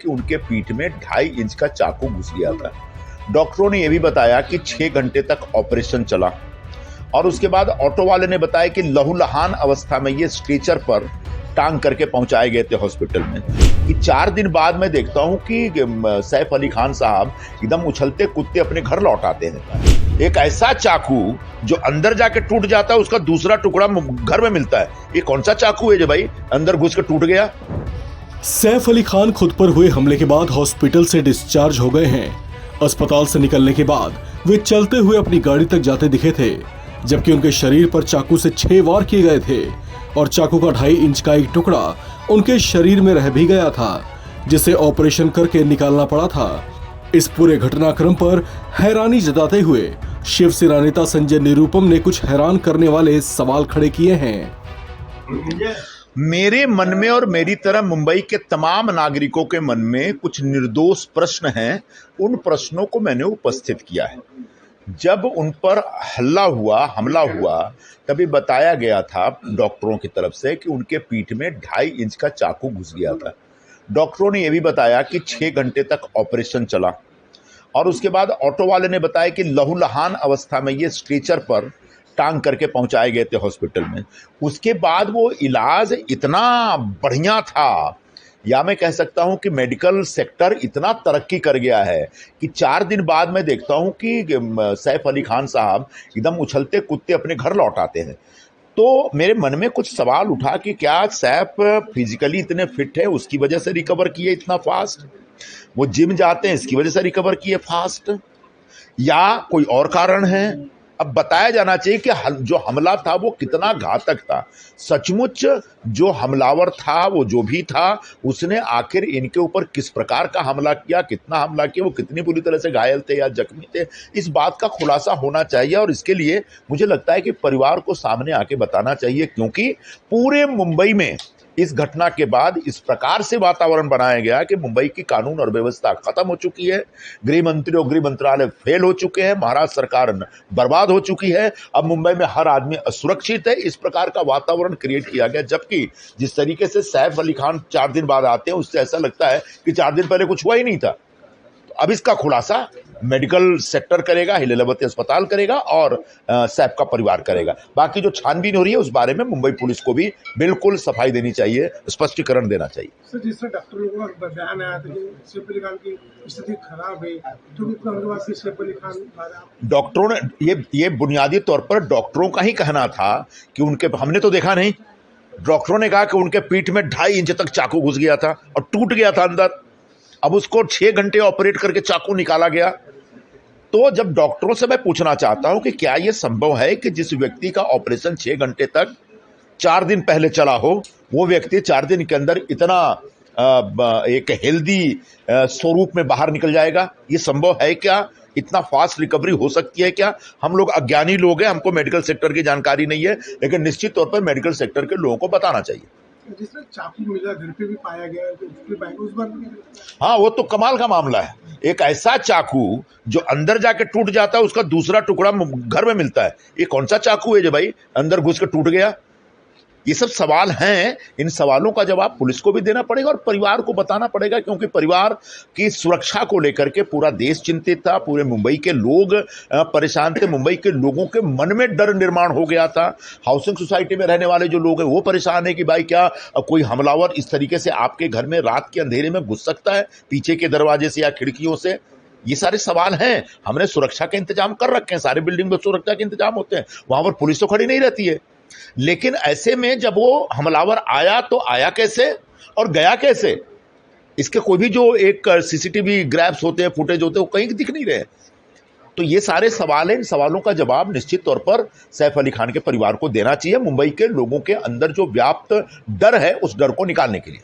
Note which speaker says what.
Speaker 1: कि उनके पीठ में 2.5 इंच का चाकू घुस गया था। डॉक्टरों ने यह भी बताया कि 6 घंटे तक ऑपरेशन चला और उसके बाद ऑटो वाले ने बताया कि लहूलुहान अवस्था में ये स्ट्रेचर पर टांग करके पहुंचाए गए थे हॉस्पिटल में। कि 4 दिन बाद मैं देखता हूं कि सैफ अली खान साहब एकदम उछलते कूदते अपने घर लौट आते हैं। एक ऐसा चाकू जो अंदर जाके टूट जाता है, उसका दूसरा टुकड़ा घर में मिलता है। ये कौन सा चाकू है जो भाई अंदर घुस के टूट गया?
Speaker 2: सैफ अली खान खुद पर हुए हमले के बाद हॉस्पिटल से डिस्चार्ज हो गए हैं। अस्पताल से निकलने के बाद वे चलते हुए अपनी गाड़ी तक जाते दिखे थे, जबकि उनके शरीर पर चाकू से 6 वार किए गए थे और चाकू का 2.5 इंच का एक टुकड़ा उनके शरीर में रह भी गया था, जिसे ऑपरेशन करके निकालना पड़ा था। इस पूरे घटनाक्रम पर हैरानी जताते हुए शिवसेना नेता संजय निरुपम ने कुछ हैरान करने वाले सवाल खड़े किए हैं।
Speaker 1: मेरे मन में और मेरी तरह मुंबई के तमाम नागरिकों के मन में कुछ निर्दोष प्रश्न हैं। उन प्रश्नों को मैंने उपस्थित किया है। जब उन पर हमला हुआ तभी बताया गया था डॉक्टरों की तरफ से कि उनके पीठ में 2.5 इंच का चाकू घुस गया था। डॉक्टरों ने यह भी बताया कि 6 घंटे तक ऑपरेशन चला और उसके बाद ऑटो वाले ने बताया कि लहूलुहान अवस्था में ये स्ट्रेचर पर टांग करके पहुंचाए गए थे हॉस्पिटल में। उसके बाद वो इलाज इतना बढ़िया था, या मैं कह सकता हूं कि मेडिकल सेक्टर इतना तरक्की कर गया है कि 4 दिन बाद मैं देखता हूं कि सैफ अली खान साहब एकदम उछलते कूदते अपने घर लौट आते हैं। तो मेरे मन में कुछ सवाल उठा कि क्या सैफ फिजिकली इतने फिट है, उसकी वजह से रिकवर किए इतना फास्ट? वो जिम जाते हैं, इसकी वजह से रिकवर किए फास्ट, या कोई और कारण है? अब बताया जाना चाहिए कि जो हमला था वो कितना घातक था। सचमुच जो हमलावर था, वो जो भी था, उसने आखिर इनके ऊपर किस प्रकार का हमला किया, कितना हमला किया, वो कितनी बुरी तरह से घायल थे या जख्मी थे, इस बात का खुलासा होना चाहिए। और इसके लिए मुझे लगता है कि परिवार को सामने आके बताना चाहिए, क्योंकि पूरे मुंबई में इस घटना के बाद इस प्रकार से वातावरण बनाया गया कि मुंबई की कानून और व्यवस्था खत्म हो चुकी है। गृह मंत्री और गृह मंत्रालय फेल हो चुके हैं, महाराष्ट्र सरकार बर्बाद हो चुकी है। अब मुंबई में हर आदमी असुरक्षित है। इस प्रकार का वातावरण क्रिएट किया गया, जबकि जिस तरीके से सैफ अली खान 4 दिन बाद आते हैं, उससे ऐसा लगता है कि 4 दिन पहले कुछ हुआ ही नहीं था। तो अब इसका खुलासा मेडिकल सेक्टर करेगा, लीलावती अस्पताल करेगा और सैफ का परिवार करेगा। बाकी जो छानबीन हो रही है उस बारे में मुंबई पुलिस को भी बिल्कुल सफाई देनी चाहिए, स्पष्टीकरण देना चाहिए।
Speaker 3: सर, जिस तरह डॉक्टर लोगों का बयान आया था कि सैफ अली खान की स्थिति खराब है, तो सैफ अली खान
Speaker 1: डॉक्टरों ने ये बुनियादी तौर पर डॉक्टरों का ही कहना था कि उनके, हमने तो देखा नहीं, डॉक्टरों ने कहा कि उनके पीठ में 2.5 इंच तक चाकू घुस गया था और टूट गया था अंदर। अब उसको 6 घंटे ऑपरेट करके चाकू निकाला गया। तो जब डॉक्टरों से मैं पूछना चाहता हूं कि क्या यह संभव है कि जिस व्यक्ति का ऑपरेशन 6 घंटे तक 4 दिन पहले चला हो, वो व्यक्ति 4 दिन के अंदर इतना एक हेल्दी स्वरूप में बाहर निकल जाएगा? ये संभव है क्या? इतना फास्ट रिकवरी हो सकती है क्या? हम लोग अज्ञानी लोग हैं, हमको मेडिकल सेक्टर की जानकारी नहीं है, लेकिन निश्चित तौर पर मेडिकल सेक्टर के लोगों को बताना चाहिए।
Speaker 3: जिसमें चाकू मिला घर पे भी पाया गया है, तो उस बार
Speaker 1: हाँ, वो तो कमाल का मामला है। एक ऐसा चाकू जो अंदर जाके टूट जाता है, उसका दूसरा टुकड़ा घर में मिलता है। ये कौन सा चाकू है जो भाई अंदर घुस के टूट गया? ये सब सवाल हैं। इन सवालों का जवाब पुलिस को भी देना पड़ेगा और परिवार को बताना पड़ेगा, क्योंकि परिवार की सुरक्षा को लेकर के पूरा देश चिंतित था, पूरे मुंबई के लोग परेशान थे, मुंबई के लोगों के मन में डर निर्माण हो गया था। हाउसिंग सोसाइटी में रहने वाले जो लोग हैं वो परेशान है कि भाई क्या कोई हमलावर इस तरीके से आपके घर में रात के अंधेरे में घुस सकता है पीछे के दरवाजे से या खिड़कियों से? ये सारे सवाल हैं। हमने सुरक्षा के इंतजाम कर रखे हैं, सारे बिल्डिंग में सुरक्षा के इंतजाम होते हैं, वहां पर पुलिस तो खड़ी नहीं रहती है। लेकिन ऐसे में जब वो हमलावर आया तो आया कैसे और गया कैसे? इसके कोई भी जो एक सीसीटीवी ग्रैब्स होते हैं, फुटेज होते हैं, वो कहीं दिख नहीं रहे। तो ये सारे सवाल हैं। इन सवालों का जवाब निश्चित तौर पर सैफ अली खान के परिवार को देना चाहिए, मुंबई के लोगों के अंदर जो व्याप्त डर है उस डर को निकालने के लिए।